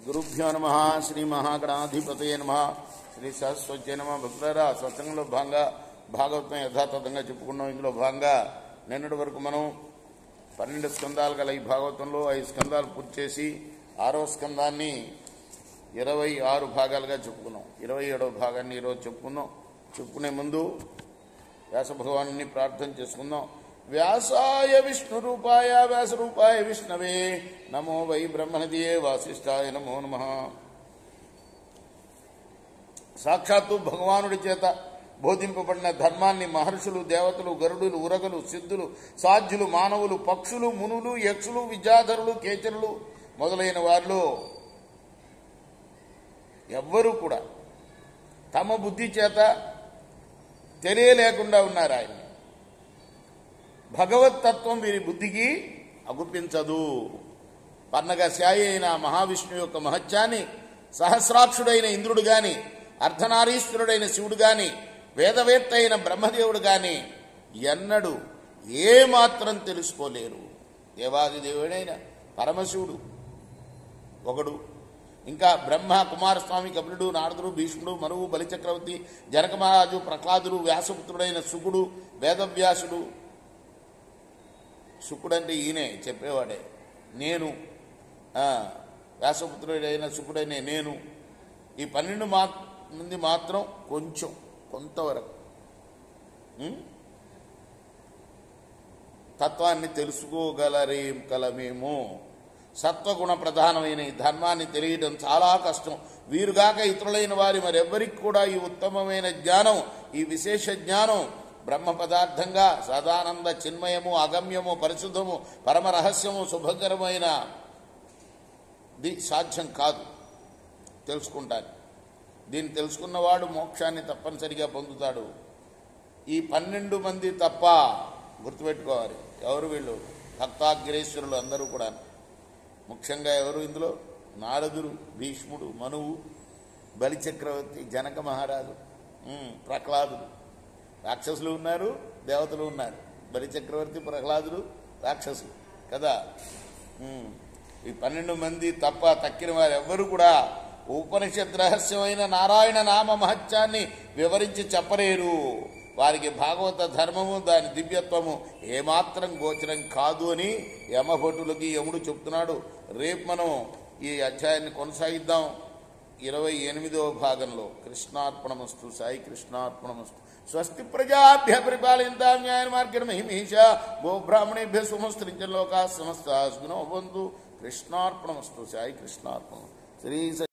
గురుభ్యో నమః. శ్రీ మహాగణాధిపతయే నమః. శ్రీ సరస్వతి నమః. భక్తులారా, సత్సంగంలో భాగంగా భాగవతం యథాతథంగా చెప్పుకున్నాం. ఇందులో భాగంగా నిన్నటి వరకు మనం 12 స్కందాలు గల ఈ భాగవతంలో 5 స్కందాలు పూర్తి చేసి 6వ స్కందాన్ని 26 భాగాలుగా చెప్పుకున్నాం. 27వ భాగాన్ని ఈరోజు చెప్పుకుందాం. చెప్పుకునే ముందు వ్యాస భగవాను ప్రార్థన చేసుకుందాం. వ్యాసాయ విష్ణు రూపాయ వ్యాస రూపాయ విష్ణవే నమో వై బ్రహ్మణదియే వాసిష్ఠాయ నమో నమః. సాక్షాత్తు భగవానుడి చేత బోధింపబడిన ధర్మాన్ని మహర్షులు, దేవతలు, గరుడులు, ఉరగలు, సిద్ధులు, సాధ్యులు, మానవులు, పక్షులు, మునులు, యక్షులు, విద్యాధరులు, కేచరులు మొదలైన వారిలో ఎవ్వరూ కూడా తమ బుద్ధి చేత తెలియలేకుండా ఉన్నారు. ఆయన భగవత్తత్వం వీరి బుద్ధికి అగుపించదు. పన్నగ శాయి అయిన మహావిష్ణు యొక్క మహత్యాన్ని సహస్రాక్షుడైన ఇంద్రుడు గాని, అర్ధనారీశ్వరుడైన శివుడు గాని, వేదవేత్త అయిన బ్రహ్మదేవుడు గాని ఎన్నడూ ఏమాత్రం తెలుసుకోలేరు. దేవాది దేవుడైన పరమశివుడు ఒకడు, ఇంకా బ్రహ్మ, కుమారస్వామి, కపిలుడు, నారదుడు, భీష్ముడు, మనువు, బలిచక్రవర్తి, జనక మహారాజు, ప్రహ్లాదుడు, వ్యాసపుత్రుడైన శుకుడు, వేదవ్యాసుడు. శుకుడంటే ఈయనే చెప్పేవాడే. నేను వ్యాసపుత్రుడైన శుకుడైన నేను. ఈ 12 మంది మాత్రం కొంతవరకు తత్వాన్ని తెలుసుకోగలరేం కలమేమో. సత్వగుణ ప్రధానమైన ఈ ధర్మాన్ని తెలియడం చాలా కష్టం. వీరుగాక ఇతరులైన వారి మరెవ్వరికి కూడా ఈ ఉత్తమమైన జ్ఞానం, ఈ విశేష జ్ఞానం బ్రహ్మ పదార్థంగా సదానంద చిన్మయము, అగమ్యము, పరిశుద్ధము, పరమ రహస్యము, శుభకరమైన సాధ్యం కాదు తెలుసుకుంటాను. దీన్ని తెలుసుకున్నవాడు మోక్షాన్ని తప్పనిసరిగా పొందుతాడు. ఈ 12 మంది తప్ప గుర్తుపెట్టుకోవాలి. ఎవరు వీళ్ళు? భక్తాగ్రేశ్వరులు అందరూ కూడా. ముఖ్యంగా ఎవరు ఇందులో? నారదుడు, భీష్ముడు, మనువు, బలిచక్రవర్తి, జనక మహారాజు, ప్రహ్లాదుడు. రాక్షసులు ఉన్నారు, దేవతలు ఉన్నారు. బలిచక్రవర్తి, ప్రహ్లాదుడు రాక్షసులు కదా. ఈ 12 మంది తప్ప తక్కిన వారు ఎవ్వరూ కూడా ఉపనిషత్ రహస్యమైన నారాయణ నామ మహత్యాన్ని వివరించి చెప్పలేరు. వారికి భాగవత ధర్మము, దాని దివ్యత్వము ఏమాత్రం గోచరం కాదు అని యమభటులకి యముడు చెప్తున్నాడు. రేపు మనం ఈ అధ్యాయాన్ని కొనసాగిద్దాం. 28వ భాగంలో. కృష్ణార్పణమస్తు. సాయి కృష్ణార్పణమస్తు. స్వస్తి ప్రజాభ్య పరిపాలయంతాం న్యాయ మార్గేణ మహిమీష గో బ్రాహ్మణేభ్య సుమస్త్రించ లోకా సమస్త సుఖినో భవంతు. కృష్ణార్పణమస్తు. సాయి కృష్ణార్పణం. శ్రీ